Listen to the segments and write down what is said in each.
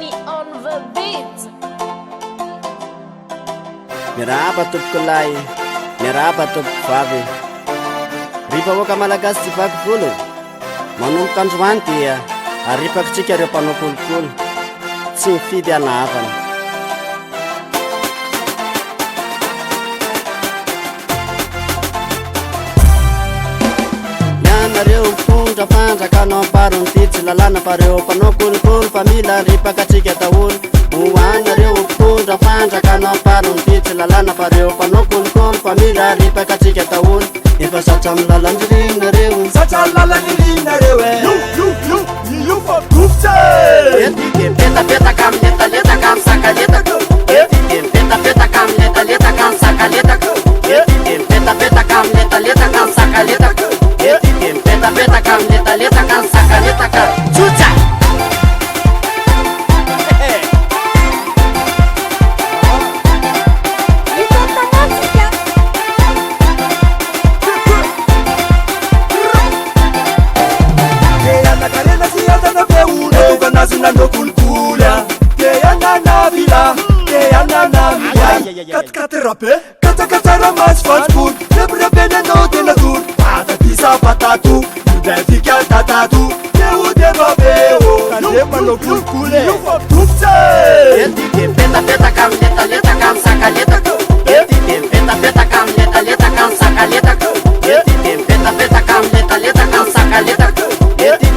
Money on the beat. Miraba topokolahy, miraba topovavy. Ripa oka malagasy tsy vaky volo, manomboka androany dia aripakitsika ireo mpanao kolokolo, tsy mifidy anavana. Mianareo mpitondra fandraka anao amparony ty tsy lalàna fa reo mpanao kolokolo fa mila ripakatsika daholo. Hoanareo mpitondra fandraka anao amparony ty tsy lalàna fa reo mpanao kolokolo fa mila ripakatsika daholo. Efa satra amin'ny lalan'irinareo, satra lalan'irinareo io fa bofitsy ety mipetapetaka amin'ny etaletaka amin'ny sakaletaka, ety mipetapetaka amin'ny etaletaka amin'ny sakaletaka, ety mipetapetaka amin'ny etaletaka amin'ny sakaletaka, ety mipetapetaka amin'ny etaletaka amin'ny sakaletaka. Tsotra! Nando kulkula ke anana vila ke anana kat kat rape kata ramas fastfood rape no de la tour pata pisa patatu de fika tatatu ke ude babeo kale mano kulkule yo fa tupse Eti peta kam leta kam sakaleta, eti peta kam leta kam sakaleta, eti peta kam leta kam sakaleta, eti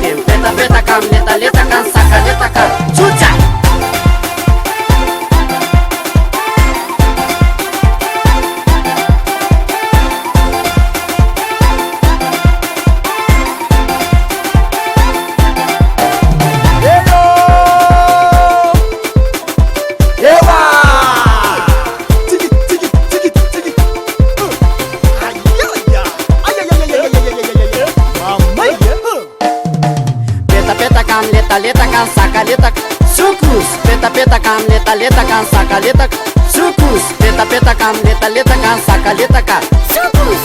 peta kam leta kam sakaleta. Chucha! Leta kan sakaleta sukus, peta kan leta kan sakaleta sukus, peta kan leta kan sakaleta sukus.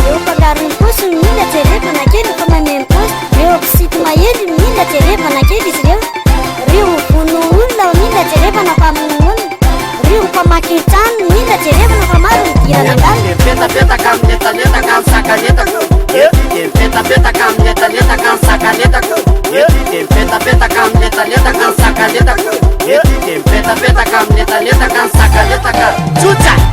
Eu pagaram imposto, milha tereva naquele como imposto. Eu preciso mais ele, milha tereva naquele rio. Rio puno ula, milha tereva na pamun. Rio pamakitan, milha tereva na pamaru. Peta kan leta kan sakaleta. Peta kam leta kam sakaleta, peta kam leta kam sakaleta, peta kam leta kam sakaleta. Chucha!